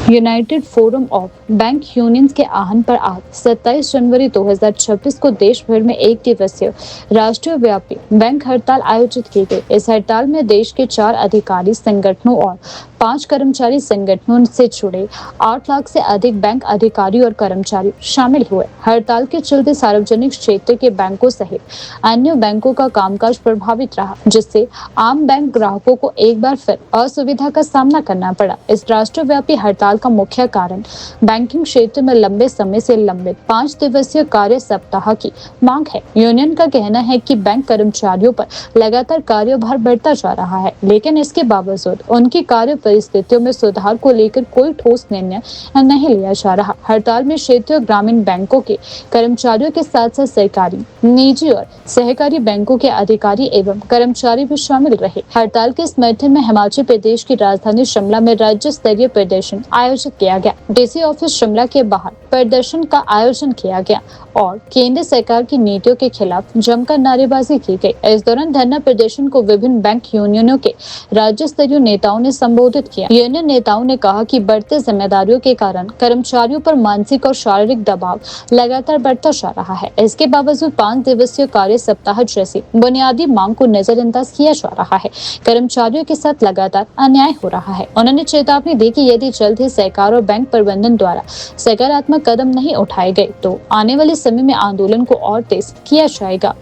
United forum of bank unions के आह्वान पर आज 27 जनवरी 2026 को देश भर में एक दिवसीय राष्ट्रीय व्यापी बैंक हड़ताल आयोजित की गई। इस हड़ताल में देश के 4 अधिकारी संगठनों और 5 कर्मचारी संगठनों से जुड़े 8 लाख से अधिक बैंक अधिकारी और कर्मचारी शामिल हुए। हड़ताल के चलते सार्वजनिक क्षेत्र के बैंकों सहित अन्य बैंकों का कामकाज प्रभावित रहा, जिससे आम बैंक ग्राहकों को एक बार फिर असुविधा का सामना करना पड़ा। इस राष्ट्रव्यापी हड़ताल का मुख्य कारण बैंकिंग क्षेत्र में लंबे समय से लंबित 5 दिवसीय कार्य सप्ताह की मांग है। यूनियन का कहना है कि बैंक कर्मचारियों पर लगातार कार्यभार बढ़ता जा रहा है, लेकिन इसके बावजूद उनकी कार्य परिस्थितियों में सुधार को लेकर कोई ठोस निर्णय नहीं लिया जा रहा। हड़ताल में क्षेत्रीय ग्रामीण बैंकों के कर्मचारियों के साथ साथ सरकारी, निजी और सहकारी बैंकों के अधिकारी एवं कर्मचारी भी शामिल रहे। हड़ताल के समर्थन में हिमाचल प्रदेश की राजधानी शिमला में राज्य स्तरीय प्रदर्शन आयोजित किया गया। डीसी ऑफिस शिमला के बाहर प्रदर्शन का आयोजन किया गया और केंद्र सरकार की नीतियों के खिलाफ जमकर नारेबाजी की गई। इस दौरान धरना प्रदर्शन को विभिन्न बैंक यूनियनों के राज्य स्तरीय नेताओं ने संबोधित किया। यूनियन नेताओं ने कहा कि बढ़ते जिम्मेदारियों के कारण कर्मचारियों पर मानसिक और शारीरिक दबाव लगातार बढ़ता जा रहा है। इसके बावजूद 5 दिवसीय कार्य सप्ताह जैसी बुनियादी मांग को नजरअंदाज किया जा रहा है। कर्मचारियों के साथ लगातार अन्याय हो रहा है। उन्होंने चेतावनी दी कि यदि जल्द ही सरकार और बैंक प्रबंधन द्वारा सकारात्मक कदम नहीं उठाए गए तो आने वाले समय में आंदोलन को और तेज किया जाएगा।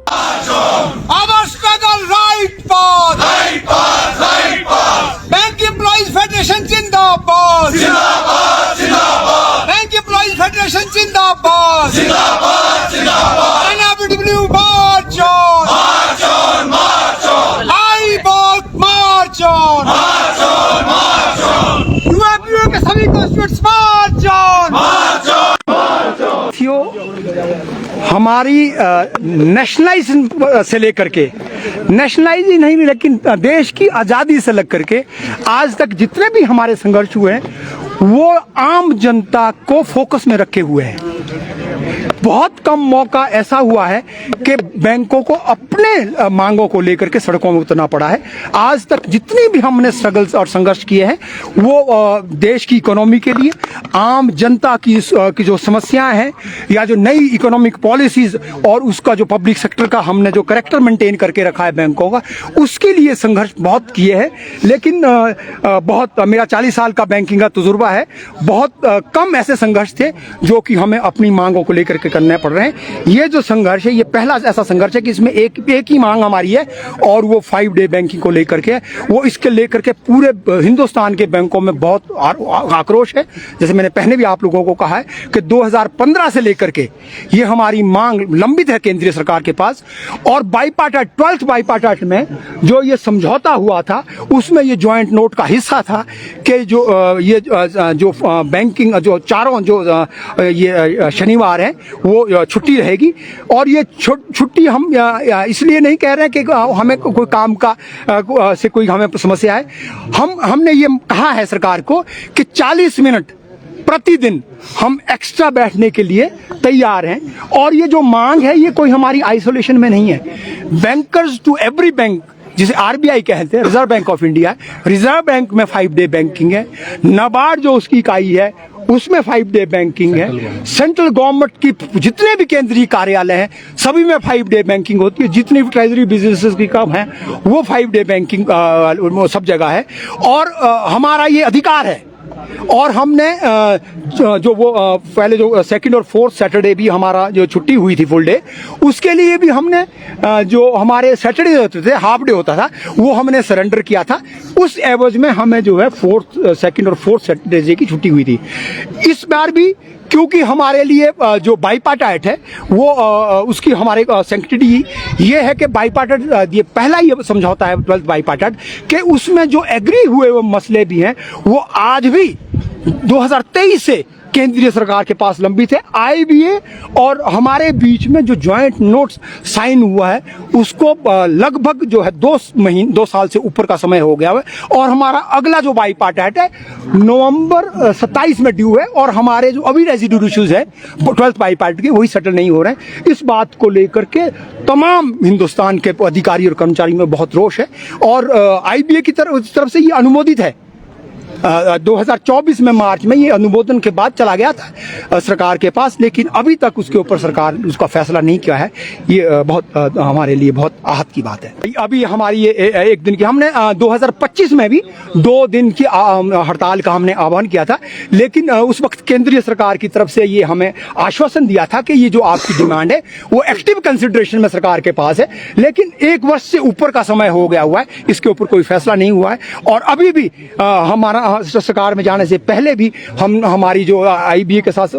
Our struggle right path. Right path, right path. Bank Employees Federation Zindabad. Zindabad, Zindabad. Bank Employees Federation Zindabad. Zindabad, Zindabad. NRBW march on. March on, march on. IBOC march on. March on, march on. UAPO के सभी constituents march on. March on, march on. हमारी nationalisation से लेकर के nationalise ही नहीं, लेकिन देश की आज़ादी से लेकर के आज तक जितने भी हमारे संघर्ष हुए हैं वो आम जनता को फोकस में रखे हुए हैं। बहुत कम मौका ऐसा हुआ है कि बैंकों को अपने मांगों को लेकर के सड़कों में उतरना पड़ा है। आज तक जितनी भी हमने स्ट्रगल्स और संघर्ष किए हैं वो देश की इकोनॉमी के लिए, आम जनता की जो समस्याएं हैं या जो नई इकोनॉमिक पॉलिसीज और उसका जो पब्लिक सेक्टर का हमने जो करेक्टर मेंटेन करके रखा है बैंकों का, उसके लिए संघर्ष बहुत किए हैं। लेकिन बहुत मेरा 40 साल का बैंकिंग का तजुर्बा है, बहुत कम ऐसे संघर्ष थे जो कि हमें अपनी मांगों को लेकर के करने पड़ रहे हैं। ये जो संघर्ष है ये पहला ऐसा संघर्ष है कि इसमें एक ही मांग हमारी है और वो 5 डे बैंकिंग को लेकर के, वो इसके लेकर के पूरे हिंदुस्तान के बैंकों में बहुत आक्रोश है। जैसे मैंने पहले भी आप लोगों को कहा है कि 2015 से लेकर के ये हमारी मांग लंबित है केंद्रीय सरकार के पास। और बाईपार्टाइट 12th बाईपार्टाइट में जो ये समझौता हुआ था उसमें ये जॉइंट नोट का हिस्सा था कि जो बैंकिंग जो चारों जो ये शनिवार है वो छुट्टी रहेगी। और ये छुट्टी हम इसलिए नहीं कह रहे हैं कि हमें कोई काम का से कोई हमें समस्या है। हमने ये कहा है सरकार को कि 40 मिनट प्रतिदिन हम एक्स्ट्रा बैठने के लिए तैयार हैं। और ये जो मांग है ये कोई हमारी आइसोलेशन में नहीं है। बैंकर्स टू एवरी बैंक, जिसे आरबीआई कहते हैं, reserve bank of India, reserve bank में 5 डे बैंकिंग है। नाबार्ड जो उसकी इकाई है उसमें 5 डे बैंकिंग है। सेंट्रल गवर्नमेंट की जितने भी केंद्रीय कार्यालय हैं सभी में 5 डे बैंकिंग होती है। जितनी भी ट्रेजरी बिजनेसेस की काम है वो 5 डे बैंकिंग सब जगह है। और हमारा ये अधिकार है। और हमने जो वो पहले जो 2nd और 4th सैटरडे भी हमारा जो छुट्टी हुई थी फुल डे, उसके लिए भी हमने जो हमारे सैटरडे होते थे हाफ डे होता था वो हमने सरेंडर किया था। उस एवज में हमें जो है 2nd और 4th सैटरडे की छुट्टी हुई थी। इस बार भी क्योंकि हमारे लिए जो बाईपार्टाइट है वो उसकी हमारे सैंक्टिटी ये है कि बाईपार्टाइट ये पहला ये समझौता है 12th बाईपार्टाइट कि उसमें जो एग्री हुए वो मसले भी हैं वो आज भी 2023 से केंद्रीय सरकार के पास लंबित है। आईबीए और हमारे बीच में जो जॉइंट नोट्स साइन हुआ है उसको लगभग जो है 2 साल से ऊपर का समय हो गया है। और हमारा अगला जो बाईपार्टाइट है नवंबर 27 में ड्यू है। और हमारे जो अभी रेजिड्यूल इश्यूज है 12th बाईपार्टाइट के वही सेटल नहीं हो रहे हैं। इस बात को लेकर के तमाम हिंदुस्तान के अधिकारी और कर्मचारी में बहुत रोष है। और आईबीए की तरफ से ये अनुमोदित है 2024 में मार्च में ये अनुमोदन के बाद चला गया था सरकार के पास, लेकिन अभी तक उसके ऊपर सरकार उसका फैसला नहीं किया है। ये बहुत हमारे लिए बहुत आहत की बात है। अभी हमारी ये एक दिन की हमने 2025 में भी 2 दिन की हड़ताल का हमने आह्वान किया था, लेकिन उस वक्त केंद्रीय सरकार की तरफ से ये हमें आश्वासन दिया था कि ये जो आपकी डिमांड है वो एक्टिव कंसिडरेशन में सरकार के पास है, लेकिन 1 वर्ष से ऊपर का समय हो गया हुआ है, इसके ऊपर कोई फैसला नहीं हुआ है। और अभी भी हमारा सरकार में जाने से पहले भी हमारी जो IBA के साथ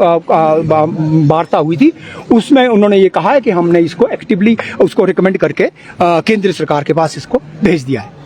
वार्ता हुई थी उसमें उन्होंने ये कहा है कि हमने इसको एक्टिवली उसको रिकमेंड करके केंद्र सरकार के पास इसको भेज दिया है।